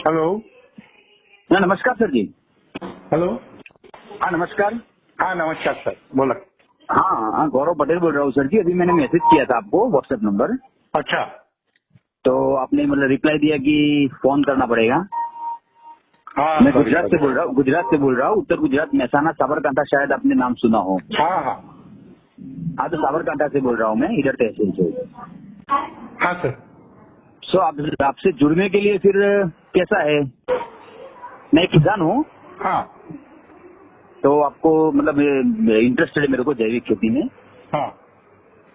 Hello. हाँ नमस्कार sir जी। Hello. हाँ नमस्कार। हाँ नमस्कार सर, बोला। हाँ गौरव पटेल बोल रहा हूँ सर जी। अभी मैंने मैसेज किया था आपको व्हाट्सएप नंबर, अच्छा। तो आपने मतलब रिप्लाई दिया कि फोन करना पड़ेगा। हाँ मैं सॉरी गुजरात सॉरी। से बोल रहा हूँ, उत्तर गुजरात महसाना साबरकांठा, शायद आपने नाम सुना हो। हाँ हाँ हाँ तो साबरकांठा से बोल रहा हूँ मैं, इधर तहसील से। हाँ सर। सो आपसे जुड़ने के लिए फिर कैसा है, मैं एक किसान हूँ, हाँ तो आपको मतलब इंटरेस्टेड है मेरे को जैविक खेती में। हाँ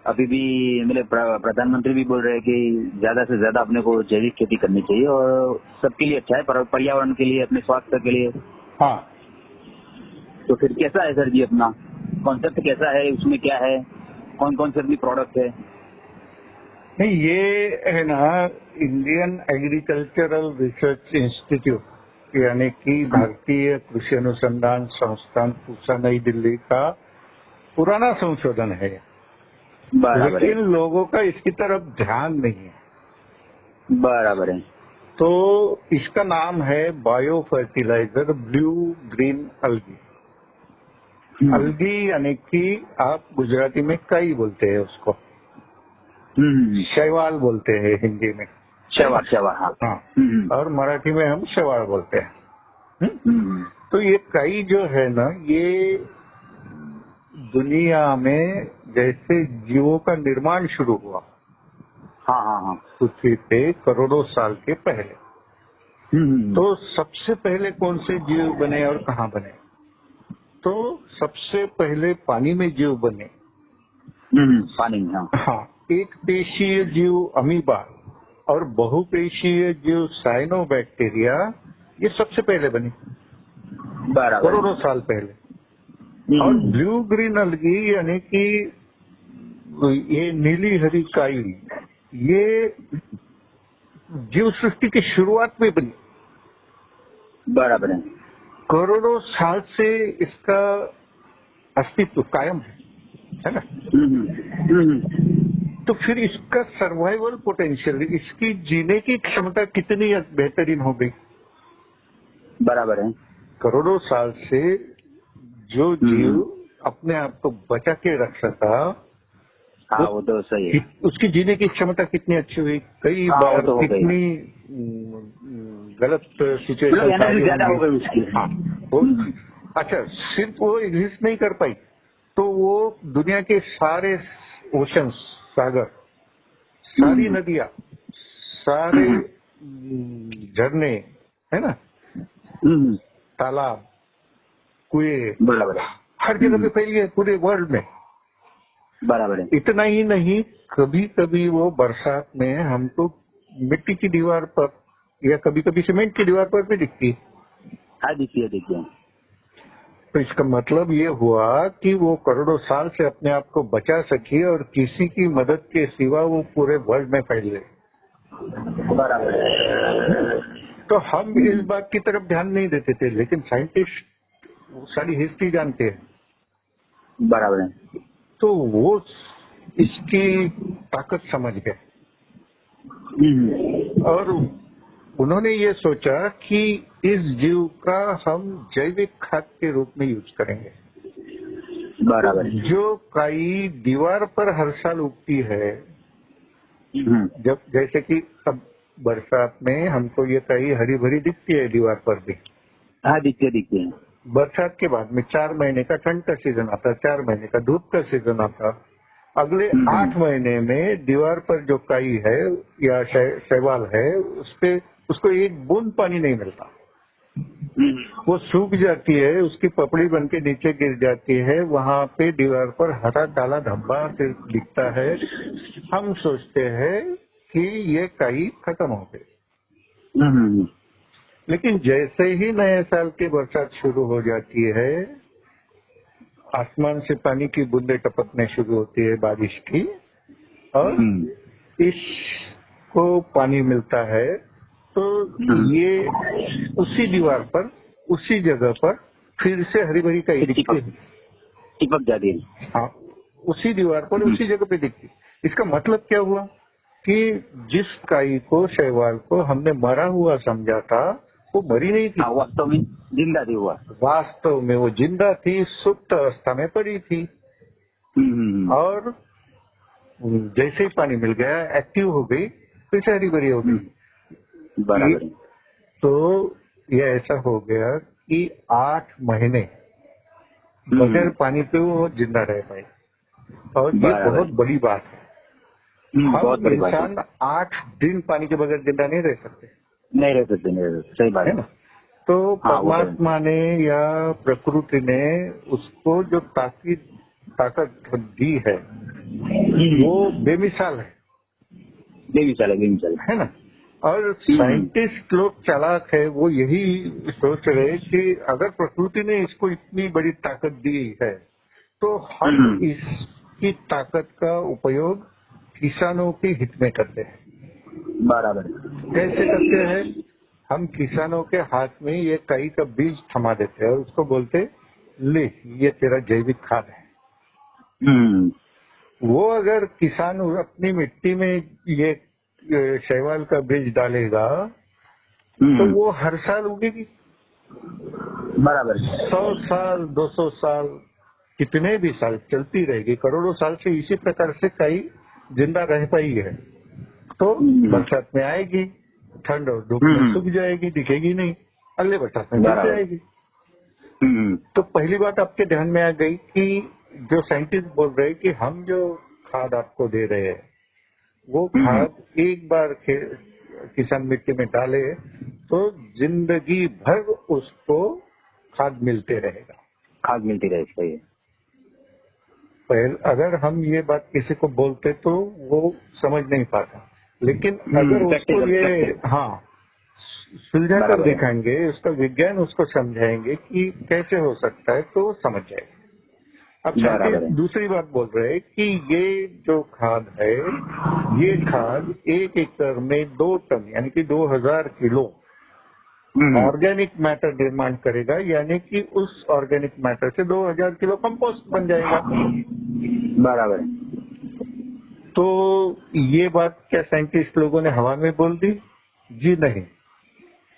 अभी भी मेरे प्रधानमंत्री भी बोल रहे हैं कि ज्यादा से ज्यादा अपने को जैविक खेती करनी चाहिए और सबके लिए अच्छा है, पर्यावरण के लिए, अपने स्वास्थ्य के लिए। हाँ। तो फिर कैसा है सर जी, अपना कॉन्सेप्ट कैसा है, उसमें क्या है, कौन कौन से अपनी प्रोडक्ट है? नहीं, ये है ना, इंडियन एग्रीकल्चरल रिसर्च इंस्टीट्यूट यानी कि भारतीय कृषि अनुसंधान संस्थान पूसा नई दिल्ली का पुराना संशोधन है, बराबर है, लेकिन लोगों का इसकी तरफ ध्यान नहीं है। बराबर है। तो इसका नाम है bio fertiliser blue green algae. Algae यानी कि आप गुजराती में कई बोलते हैं उसको, शैवाल बोलते हैं हिंदी में। शैवाल, शैवाल, हाँ। हाँ, और मराठी में हम शैवाल बोलते हैं। हम्म? हम्म, तो ये कई जो है ना, ये दुनिया में जैसे जीवों का निर्माण शुरू हुआ हाँ हाँ हाँ। पृथ्वी पे करोड़ों साल के पहले, हम्म, तो सबसे पहले कौन से जीव बने और कहाँ बने? तो सबसे पहले पानी में जीव बने। पानी में, हाँ। हाँ, एक पेशीय जीव अमीबा और बहुपेशीय जीव साइनोबैक्टीरिया, ये सबसे पहले बने बराबर है। करोड़ों साल पहले। और ब्लू ग्रीन अलगी यानी कि ये नीली हरी काई, ये जीव सृष्टि की शुरुआत में बनी। बराबर है। करोड़ों साल से इसका अस्तित्व कायम है ना। तो फिर इसका सर्वाइवल पोटेंशियल, इसकी जीने की क्षमता कितनी बेहतरीन हो गई। बराबर है। करोड़ों साल से जो जीव अपने आप को बचा के रख सका, हाँ वो तो सही है। उसकी जीने की क्षमता कितनी अच्छी हुई। कई हाँ वो बार तो हो गई, कितनी गलत मतलब सिचुएशन आ एनर्जी रही ज्यादा हो होंगी। गई उसकी। हाँ, वो अच्छा, सिर्फ वो एग्जिस्ट नहीं कर पाई, तो वो दुनिया के सारे ओशंस, सागर, सारी नदियां, सारे झरने, है ना, तालाब, कुएं, बराबर है। हर जगह पे फैली है पूरे वर्ल्ड में। बराबर है। इतना ही नहीं, कभी कभी वो बरसात में हमको मिट्टी की दीवार पर या कभी कभी सीमेंट की दीवार पर भी दिखती है। हाँ देखिए देखिए। तो इसका मतलब ये हुआ कि वो करोड़ों साल से अपने आप को बचा सकी और किसी की मदद के सिवा वो पूरे वर्ल्ड में फैल गई। बराबर है। तो हम इस बात की तरफ ध्यान नहीं देते थे, लेकिन साइंटिस्ट सारी हिस्ट्री जानते हैं। बराबर है। तो वो इसकी ताकत समझ गए और उन्होंने ये सोचा कि इस जीव का हम जैविक खाद के रूप में यूज करेंगे। बराबर है। जो काई दीवार पर हर साल उगती है, जब जैसे कि अब बरसात में हमको ये काई हरी भरी दिखती है दीवार पर भी। हाँ दिखते दिखते हैं। बरसात के बाद में 4 महीने का ठंड का सीजन आता, 4 महीने का धूप का सीजन आता। अगले 8 महीने में दीवार पर जो काई है या शैवाल है, उसको एक बूंद पानी नहीं मिलता, वो सूख जाती है, उसकी पपड़ी बन के नीचे गिर जाती है। वहां पे दीवार पर हरा काला धब्बा सिर्फ दिखता है। हम सोचते हैं कि ये काई खत्म हो गई, लेकिन जैसे ही नए साल की बरसात शुरू हो जाती है, आसमान से पानी की बूंदें टपकने शुरू होती है बारिश की, और इसको पानी मिलता है, तो ये उसी दीवार पर, उसी जगह पर फिर से हरी भरी काई दिखती है। चिपक जाती है। हाँ, उसी दीवार पर उसी जगह पे दिखती। इसका मतलब क्या हुआ कि जिस काई को शैवाल को हमने मरा हुआ समझा था वो मरी नहीं थी, हाँ, वास्तव में जिंदा थी हुआ। वास्तव में वो जिंदा थी, सुप्त अवस्था में पड़ी थी। और जैसे ही पानी मिल गया एक्टिव हो गई, फिर से हरी भरी हो गई। बराबर है। तो ये ऐसा हो गया कि 8 महीने बगैर पानी पे वो जिंदा रह पाए, और ये बहुत बड़ी बात है। बहुत बड़ी बात है। इंसान 8 दिन पानी के बगैर जिंदा नहीं रह सकते, नहीं रह सकते, सही बात है ना। तो परमात्मा ने या प्रकृति ने उसको जो ताकत दी है वो बेमिसाल है, बेमिसाल है ना। और साइंटिस्ट लोग चालाक है, वो यही सोच रहे कि अगर प्रकृति ने इसको इतनी बड़ी ताकत दी है तो हम इसकी ताकत का उपयोग किसानों के हित में करते हैं। बराबर। कैसे करते हैं? हम किसानों के हाथ में ये काई का बीज थमा देते हैं और उसको बोलते ले ये तेरा जैविक खाद है। वो अगर किसान अपनी मिट्टी में ये शैवाल का बीज डालेगा तो वो हर साल उगेगी, बराबर। 100 साल 200 साल कितने भी साल चलती रहेगी, करोड़ों साल से इसी प्रकार से काई जिंदा रह पाई है। तो बरसात में आएगी, ठंड और धूप में सूख जाएगी, दिखेगी नहीं, अगले बरसात में दिख जाएगी। तो पहली बात आपके ध्यान में आ गई कि जो साइंटिस्ट बोल रहे हैं कि हम जो खाद आपको दे रहे हैं वो खाद एक बार किसान मिट्टी में डाले तो जिंदगी भर उसको खाद मिलते रहेगा। अगर हम ये बात किसी को बोलते तो वो समझ नहीं पाता, लेकिन अगर उसको ये सुलझा कर दिखाएंगे, उसका विज्ञान उसको समझाएंगे कि कैसे हो सकता है तो वो समझ जाएगा। अब साइंटिस्ट दूसरी बात बोल रहे हैं कि ये जो खाद है ये खाद 1 एकड़ में 2 टन यानी कि 2000 किलो ऑर्गेनिक मैटर निर्माण करेगा, यानी कि उस ऑर्गेनिक मैटर से 2000 किलो कंपोस्ट बन जाएगा। बराबर। तो ये बात क्या साइंटिस्ट लोगों ने हवा में बोल दी? जी नहीं।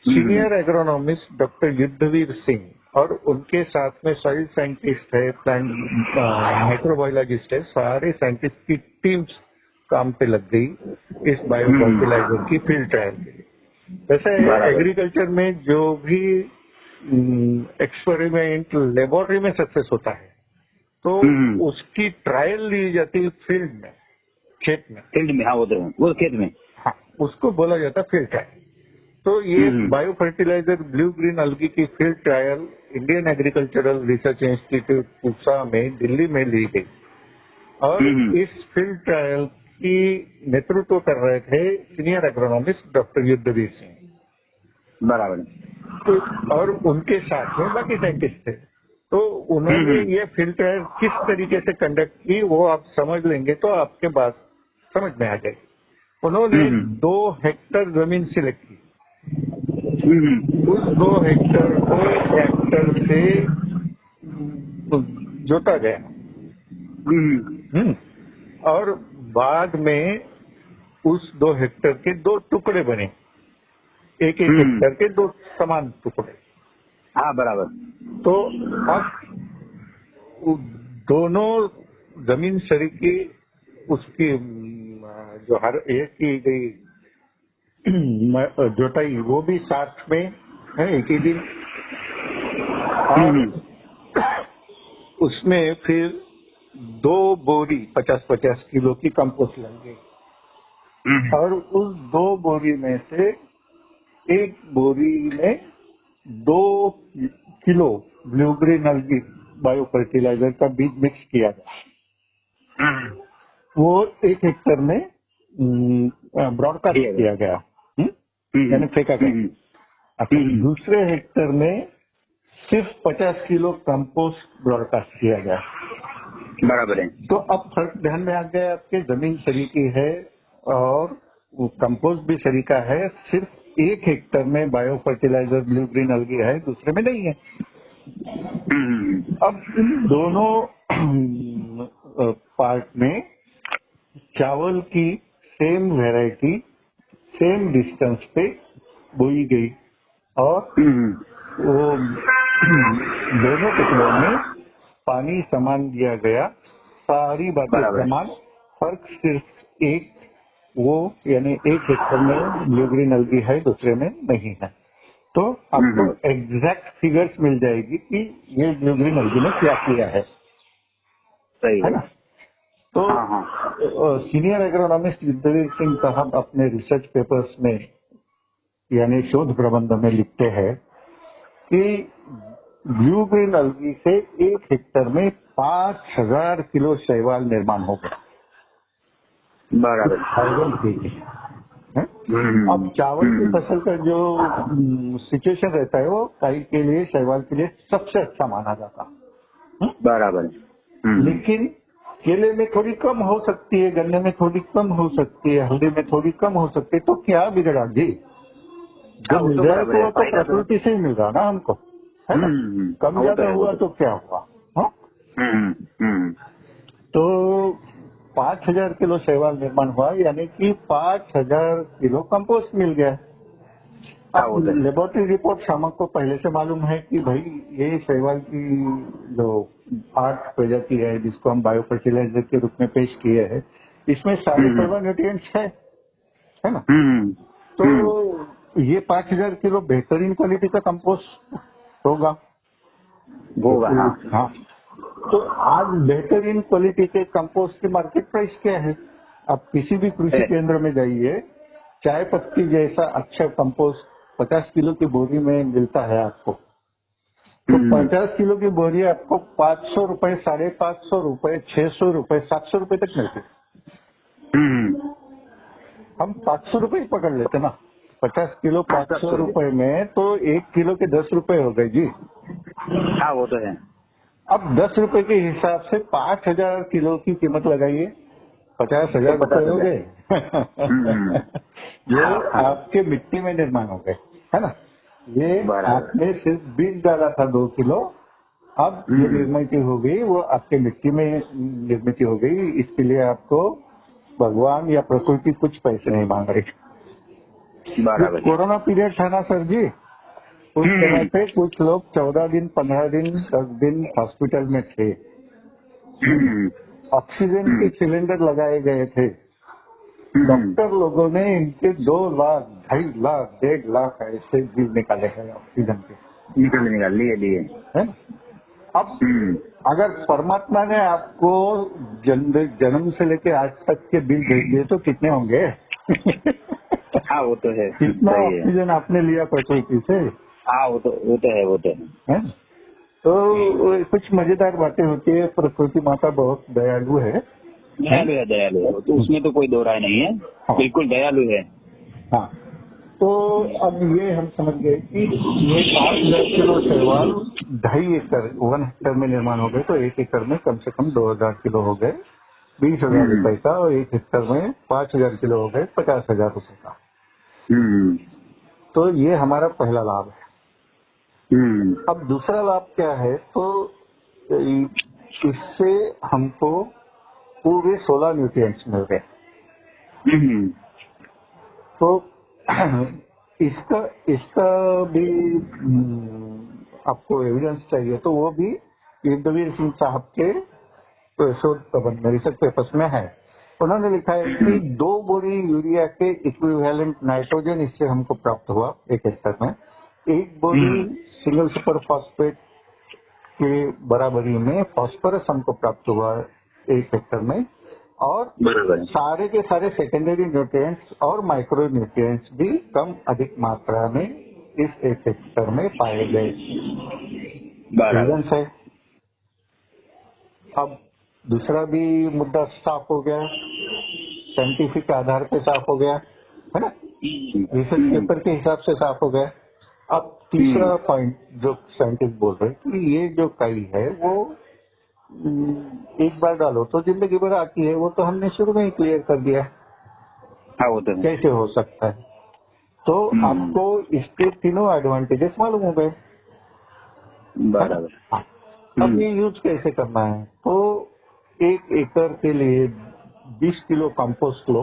Senior agronomist doctor Yudhvir Singh और उनके साथ में सॉइल साइंटिस्ट है, प्लांट माइक्रोबायोलॉजिस्ट है, सारे साइंटिस्ट की टीम्स काम पे लग गई इस बायो फर्टिलाइजर की फील्ड ट्रायल के लिए। वैसे एग्रीकल्चर में जो भी एक्सपेरिमेंट लेबोरेटरी में सक्सेस होता है तो उसकी ट्रायल ली जाती है फील्ड में, खेत में। हाँ, वो खेत में, हाँ, उसको बोला जाता है फील्ड ट्रायल। तो ये bio fertiliser blue green algae की field trial Indian Agricultural Research Institute Pusa में दिल्ली में ली गई, और इस फील्ड ट्रायल की नेतृत्व कर रहे थे senior agronomist doctor Yudhvir Singh. बराबर। तो और उनके साथ में बाकी साइंटिस्ट थे। तो उन्होंने ये फील्ड ट्रायल किस तरीके से कंडक्ट की वो आप समझ लेंगे तो आपके बात समझ में आ जाएगी। उन्होंने 2 हेक्टेयर जमीन सिलेक्ट की, उस 2 हेक्टेयर को ट्रैक्टर से जोता गया, और बाद में उस 2 हेक्टेयर के 2 टुकड़े बने, एक हेक्टेयर के 2 समान टुकड़े। हाँ, बराबर। तो अब दोनों जमीन शरीकी उसकी जो हर एक की गई जोताई वो भी साथ में है एक ही दिन, और उसमें फिर 2 बोरी 50-50 किलो की कंपोस्ट लग गई, और उस 2 बोरी में से एक बोरी में 2 kilo blue green algae bio fertiliser का बीज मिक्स किया गया। वो 1 हेक्टेयर में ब्रॉडकास्ट किया गया, यानी फेंका गया। दूसरे हेक्टेयर में सिर्फ 50 किलो कंपोस्ट ब्रॉडकास्ट किया गया। बराबर है। तो अब फर्क ध्यान में आ गया आपके, जमीन सरीकी है और कंपोस्ट भी सरीका है, सिर्फ 1 हेक्टेयर में bio fertiliser blue green algae है, दूसरे में नहीं है। अब इन दोनों पार्ट में चावल की सेम वेराइटी सेम डिस्टेंस पे बोई गई और वो दोनों टुकड़ों में पानी समान दिया गया, सारी बातें बराबर। समान, फर्क सिर्फ एक वो यानी 1 हेक्टेयर में ब्लू ग्रीन अलगी है, दूसरे में नहीं है। तो आपको एग्जैक्ट फिगर्स मिल जाएगी कि ये ब्लू ग्रीन अलगी ने क्या किया है सही है ना। तो हाँ हाँ सीनियर एग्रोनॉमिस्ट युद्धवीर सिंह साहब अपने रिसर्च पेपर्स में यानी शोध प्रबंध में लिखते हैं कि ब्लू ग्रीन अलगी से 1 हेक्टेयर में 5000 किलो शैवाल निर्माण हो गया। बराबर। 1000 kg है? अब चावल की फसल का जो सिचुएशन रहता है वो काई के लिए शैवाल के लिए सबसे अच्छा माना जाता है। बराबर। लेकिन केले में थोड़ी कम हो सकती है, गन्ने में थोड़ी कम हो सकती है, हल्दी में थोड़ी कम हो सकती है, तो क्या बिगड़ा जी? जब मिल जाए तो वो तो प्रकृति से ही मिल रहा ना हमको, है ना। कम ज्यादा हुआ तो क्या हुआ? हाँ? तो 5000 किलो शैवाल निर्माण हुआ, यानी कि 5000 किलो कंपोस्ट मिल गया। अब लेबोरेटरी रिपोर्ट हमको पहले से मालूम है कि भाई ये शैवाल की जो 8 प्रजाति है जिसको हम बायो फर्टिलाइजर के रूप में पेश किए हैं, इसमें सारे सर्वा न्यूट्रिएंट्स है ना। तो ये 5000 किलो बेहतरीन क्वालिटी का कंपोस्ट होगा। हाँ। तो आज बेहतरीन क्वालिटी के कंपोस्ट की मार्केट प्राइस क्या है? आप किसी भी कृषि केंद्र में जाइए, चाय पत्ती जैसा अच्छा कंपोस्ट 50 किलो की बोरी में मिलता है आपको। तो 50 किलो की बोरी आपको 500 रुपए, 550 रुपए, 600 रुपए, 700 रुपए तक मिलती है। हम 500 रुपए ही पकड़ लेते ना। 50 किलो 500 रुपए में तो 1 किलो के 10 रुपए हो गए जी। हाँ वो तो है। अब 10 रुपए के हिसाब से 5000 किलो की कीमत लगाइए, 50,000 रुपए हो गए। ये आपके मिट्टी में निर्माण हो गए, है ना। ये आपने सिर्फ बीज डाला था 2 किलो, अब ये निर्मित हो गई, वो आपके मिट्टी में निर्मित हो गई। इसके लिए आपको भगवान या प्रकृति कुछ पैसे नहीं मांग रही। कोरोना पीरियड था ना सर जी, उस समय पे कुछ लोग 14 दिन, 15 दिन, 10 दिन हॉस्पिटल में थे। ऑक्सीजन के सिलेंडर लगाए गए थे। डॉक्टर लोगों ने इनके 2 लाख, 2.5 लाख, 1.5 लाख ऐसे बिल निकाले हैं ऑक्सीजन के। निकाल लिए है। अब अगर परमात्मा ने आपको जन्म से लेके आज तक के बिल भेज दिए तो कितने होंगे? हाँ वो तो है। कितना ऑक्सीजन आपने लिया प्रकृति से? हाँ वो तो है। तो कुछ मजेदार बातें होती है। प्रकृति माता बहुत दयालु है। दयालु है तो उसमें तो कोई दो राय नहीं है। हाँ। बिल्कुल दयालु है। हाँ। तो अब ये हम समझ गए कि ये 5000 किलो शैवाल 2.5 एकड़ 1 हेक्टेयर में निर्माण हो गए, तो 1 एकड़ में कम से कम 2000 किलो हो गए, 20,000 रुपए का, और 1 हेक्टेयर में 5000 किलो हो गए, 50,000 रुपए का। तो ये हमारा पहला लाभ है। अब दूसरा लाभ क्या है? तो इससे हमको पूरे 16 न्यूट्रिएंट्स मिल गए। तो इसका भी आपको एविडेंस चाहिए, तो वो भी युद्धवीर सिंह साहब के शोध प्रबंध में, रिसर्च पेपर्स में है। उन्होंने लिखा है कि 2 बोरी यूरिया के इक्विवेलेंट नाइट्रोजन इससे हमको प्राप्त हुआ 1 हेक्टेयर में। 1 बोरी सिंगल सुपर फॉस्फेट के बराबरी में फॉस्फोरस हमको प्राप्त हुआ 1 हेक्टेयर में, और सारे के सारे सेकेंडरी न्यूट्रिएंट्स और माइक्रो न्यूट्रिएंट्स भी कम अधिक मात्रा में इस 1 हेक्टेयर में पाए गए। है। अब दूसरा भी मुद्दा साफ हो गया, साइंटिफिक आधार पे साफ हो गया, है ना। रिसर्च पेपर के हिसाब से साफ हो गया। अब तीसरा पॉइंट जो साइंटिस्ट बोल रहे हैं कि ये जो काई है वो एक बार डालो तो जिंदगी भर आती है, वो तो हमने शुरू में ही क्लियर कर दिया। हाँ वो तो कैसे हो सकता है? तो आपको इसके तीनों एडवांटेजेस मालूम हो गए। बराबर। अब ये यूज कैसे करना है? तो 1 एकड़ के लिए 20 किलो कंपोस्ट लो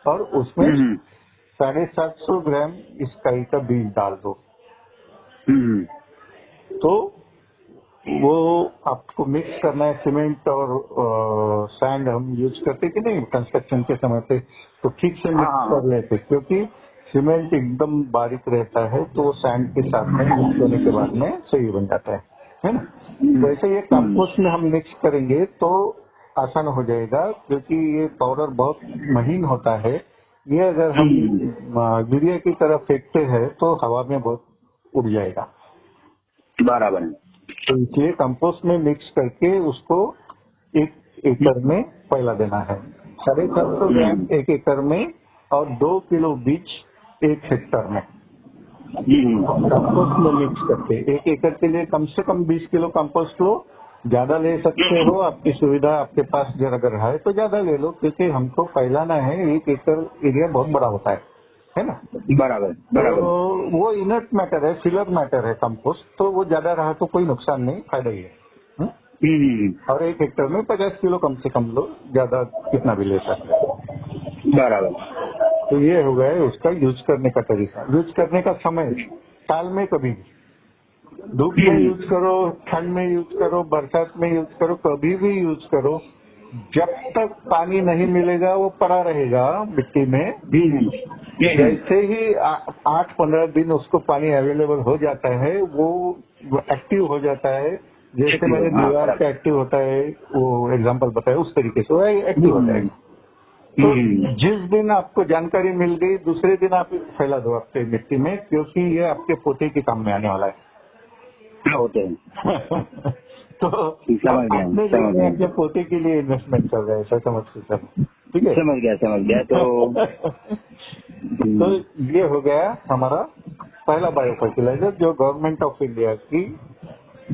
और उसमें 750 ग्राम स्काई का बीज डाल दो। तो वो आपको मिक्स करना है। सीमेंट और सैंड हम यूज करते कि नहीं कंस्ट्रक्शन के समय पे, तो ठीक से मिक्स कर लेते, क्योंकि सीमेंट एकदम बारीक रहता है तो वो सैंड के साथ में मिक्स होने के बाद में सही बन जाता है ना। वैसे ये कंपोस्ट में हम मिक्स करेंगे तो आसान हो जाएगा, क्योंकि ये पाउडर बहुत महीन होता है। ये अगर हम यूरिया की तरह फेंकते हैं तो हवा में बहुत उड़ जाएगा। बराबर है। तो इसलिए कंपोस्ट में मिक्स करके उसको 1 एकड़ में फैला देना है। 750 ग्राम 1 एकड़ में और 2 किलो बीज 1 हेक्टर में कंपोस्ट में मिक्स करके 1 एकड़ के लिए कम से कम 20 किलो कंपोस्ट लो। ज्यादा ले सकते हो, आपकी सुविधा, आपके पास अगर है तो ज्यादा ले लो, क्योंकि हमको फैलाना है। 1 एकड़ एरिया बहुत बड़ा होता है ना। बराबर बराबर। तो वो इनर्ट मैटर है, फिलर मैटर है कंपोस्ट, तो वो ज्यादा रहा तो कोई नुकसान नहीं, फायदा ही है। और 1 हेक्टर में 50 किलो कम से कम लो, ज्यादा कितना भी ले सकते हो। बराबर। तो ये हो गया उसका यूज करने का तरीका। यूज करने का समय साल में कभी भी, धूप में यूज करो, ठंड में यूज करो, बरसात में यूज करो, कभी भी यूज करो। जब तक पानी नहीं मिलेगा वो पड़ा रहेगा मिट्टी में। जैसे ही 8-15 दिन उसको पानी अवेलेबल हो जाता है वो एक्टिव हो जाता है। जैसे मैंने दीवार पे एक्टिव होता है वो एग्जांपल बताया, उस तरीके से वो एक्टिव हो जाएगा। तो जिस दिन आपको जानकारी मिल गई दूसरे दिन आप फैला दो आपके मिट्टी में, क्योंकि ये आपके पोते के काम में आने वाला है। होते हैं। तो अपने लिए अपने पोते के लिए इन्वेस्टमेंट कर रहे हैं, ऐसा समझ के सब। ठीक है, समझ गया। तो ये हो गया हमारा पहला बायो फर्टिलाइजर जो गवर्नमेंट ऑफ इंडिया की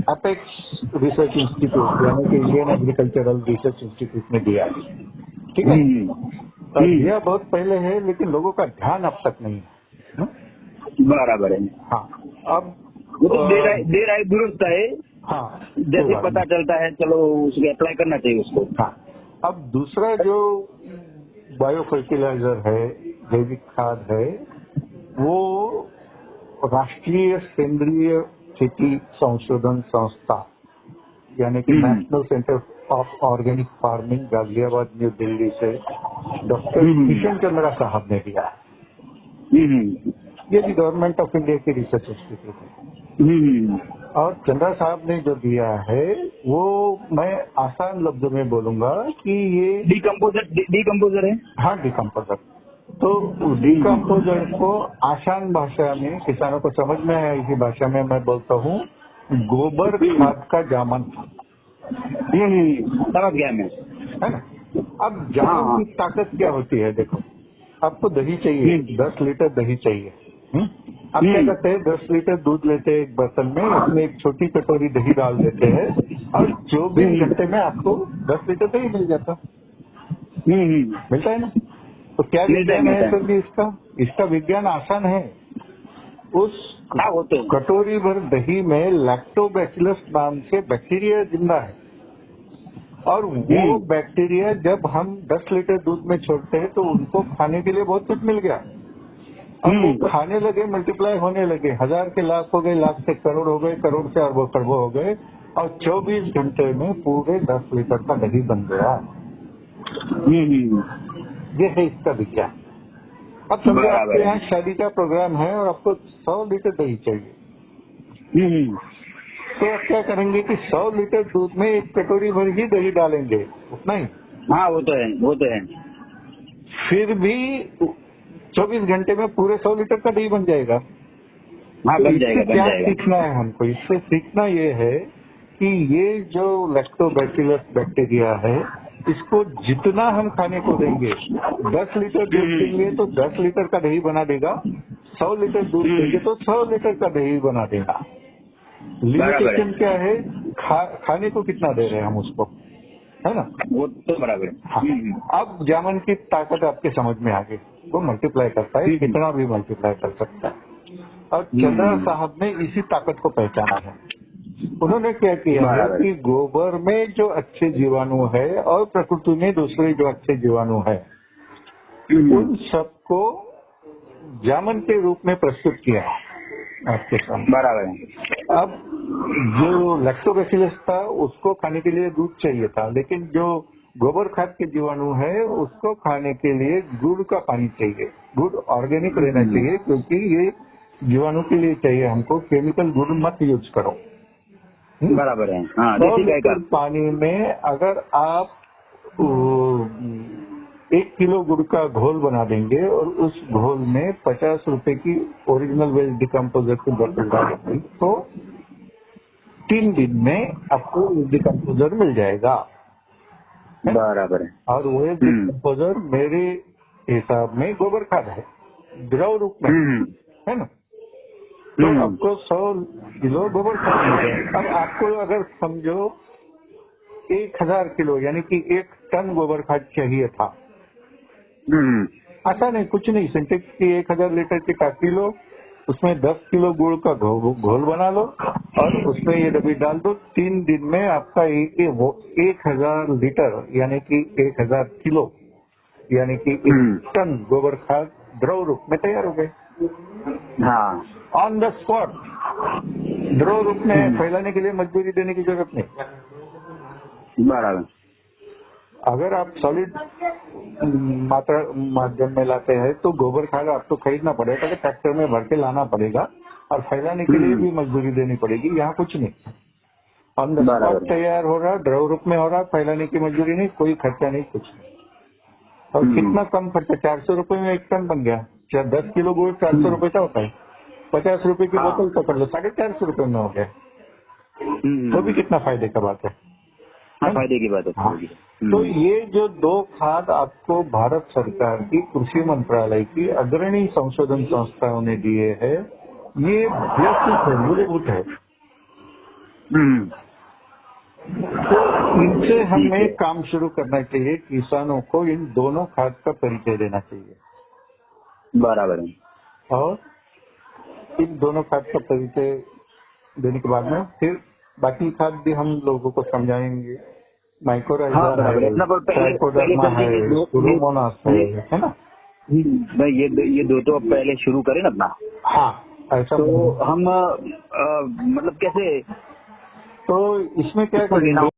अपेक्स रिसर्च इंस्टीट्यूट यानी कि इंडियन एग्रीकल्चरल रिसर्च इंस्टीट्यूट ने दिया है। ठीक है, दिया बहुत पहले है लेकिन लोगों का ध्यान अब तक नहीं है। बराबर है। हाँ, अब वो तो देर आए दुरुस्त है। हाँ, जैसे पता चलता है चलो उसको अप्लाई करना चाहिए उसको। हाँ, अब दूसरा जो बायो फर्टिलाइजर है, जैविक खाद है, वो राष्ट्रीय सेंद्रीय खेती संशोधन संस्था यानी कि national centre of organic farming Ghaziabad new Delhi से डॉक्टर किशन चंद्रा साहब ने दिया है। ये भी गवर्नमेंट ऑफ इंडिया की रिसर्च इंस्टीट्यूट है। और चंद्रा साहब ने जो दिया है वो मैं आसान लफ्जों में बोलूंगा कि ये डिकम्पोजर है। हाँ, डिकम्पोजर। तो डिकम्पोजर को आसान भाषा में किसानों को समझ में आए इसी भाषा में मैं बोलता हूँ, गोबर खाद का जामन। समझ गया मैं, है ना। अब जामन की ताकत क्या होती है, देखो आपको दही चाहिए, 10 लीटर दही चाहिए। आप क्या करते हैं, 10 लीटर दूध लेते हैं एक बर्तन में, उसमें एक छोटी कटोरी दही डाल देते हैं और 24 घंटे में आपको 10 लीटर दही मिल जाता। मिलता है ना। तो क्या विज्ञान है सर जी इसका विज्ञान आसान है। उस कटोरी भर दही में लैक्टोबैसिलस नाम से बैक्टीरिया जिंदा है और वो बैक्टीरिया जब हम 10 लीटर दूध में छोड़ते हैं तो उनको खाने के लिए बहुत कुछ मिल गया और वो खाने लगे, मल्टीप्लाई होने लगे, 1000 के लाख हो गए, लाख से करोड़ हो गए, करोड़ से अरबों खरबों हो गए और 24 घंटे में पूरे 10 लीटर का दही बन गया। ये है इसका विज्ञान। अब समझो आपके यहाँ शादी का प्रोग्राम है और आपको 100 लीटर दही चाहिए, तो आप क्या करेंगे कि 100 लीटर दूध में एक कटोरी भर ही दही डालेंगे, उतना ही। हाँ, वो तो है। फिर भी 24 घंटे में पूरे 100 लीटर का दही बन जाएगा। हाँ, तो बन जाएगा। क्या सीखना है हमको, इससे सीखना ये है कि ये जो लैक्टोबैसिलस बैक्टीरिया है इसको जितना हम खाने को देंगे, 10 लीटर दूध देंगे तो 10 लीटर का दही बना देगा, 100 लीटर दूध देंगे तो 100 लीटर का दही बना देगा। लिमिटेशन क्या है, खाने को कितना दे रहे हैं हम उसको, है ना। वो तो बराबर है। हाँ, अब जामन की ताकत आपके समझ में आ गई, वो मल्टीप्लाई करता है, कितना भी मल्टीप्लाई कर सकता है। और चंद्रा साहब ने इसी ताकत को पहचाना है। उन्होंने क्या किया है कि गोबर में जो अच्छे जीवाणु है और प्रकृति में दूसरे जो अच्छे जीवाणु है उन सबको जामन के रूप में प्रस्तुत किया आपके सामने। बराबर है। अब जो लैक्टोबैसिलस था उसको खाने के लिए दूध चाहिए था, लेकिन जो गोबर खाद के जीवाणु है उसको खाने के लिए गुड़ का पानी चाहिए। गुड़ ऑर्गेनिक रहना चाहिए, क्योंकि ये जीवाणु के लिए चाहिए हमको। केमिकल गुड़ मत यूज करो। बराबर है। हाँ, 100 देसी गाय का। लीटर पानी में अगर आप 1 किलो गुड़ का घोल बना देंगे और उस घोल में 50 रुपए की ओरिजिनल वेल डिकम्पोजर की बोतल डालेंगे तो 3 दिन में आपको डिकम्पोजर मिल जाएगा। बराबर है। और वो डिकम्पोजर मेरे हिसाब में गोबर खाद है, द्रव रूप में, है ना। तो आपको 100 किलो गोबर खाद मिल जाए। अब आपको अगर समझो 1000 किलो यानी कि 1 टन गोबर खाद चाहिए था। ऐसा नहीं, कुछ नहीं, सिंटेक्स की 1000 लीटर की टाकी लो, उसमें 10 किलो गुड़ का घोल बना लो और उसमें ये डब्बी डाल दो। 3 दिन में आपका 1000 लीटर यानी कि 1000 किलो यानी कि 1 टन गोबर खाद द्रव रूप में तैयार हो गए। हाँ, ऑन द स्पॉट द्रव रूप में फैलाने के लिए मजदूरी देने की जरूरत नहीं। बराबर। अगर आप सॉलिड मात्रा माध्यम में लाते हैं तो गोबर खाद आपको खरीदना पड़ेगा, तो ट्रैक्टर में भर के लाना पड़ेगा और फैलाने के लिए भी मजदूरी देनी पड़ेगी। यहाँ कुछ नहीं, ऑन द स्पॉट तैयार हो रहा, द्रव रूप में हो रहा, फैलाने की मजदूरी नहीं, कोई खर्चा नहीं, कुछ नहीं। और कितना कम खर्चा, 400 रुपए में 1 टन बन गया। 10 किलो गुड़ 400 रुपए का होता है, 50 रुपए की बोतल पकड़ लो, 450 रुपए में हो गया। वो भी कितना फायदे का बात है। फायदे की बात है। तो ये जो 2 खाद आपको भारत सरकार की कृषि मंत्रालय की अग्रणी संशोधन संस्थाओं ने दिए हैं, ये बेसिक है, मूलभूत है। तो इनसे हमें काम शुरू करना चाहिए। किसानों को इन दोनों खाद का परिचय देना चाहिए। बराबर है। और इन दोनों खाद का परिचय देने के बाद में फिर बाकी खाद भी हम लोगों को समझाएंगे। माइक्रोराइजा है, ट्राइकोडर्मा है, सुडोमोनास है ना। ये दो तो अब पहले शुरू करें ना अपना। हाँ, ऐसा तो हम मतलब कैसे, तो इसमें क्या करेंगे।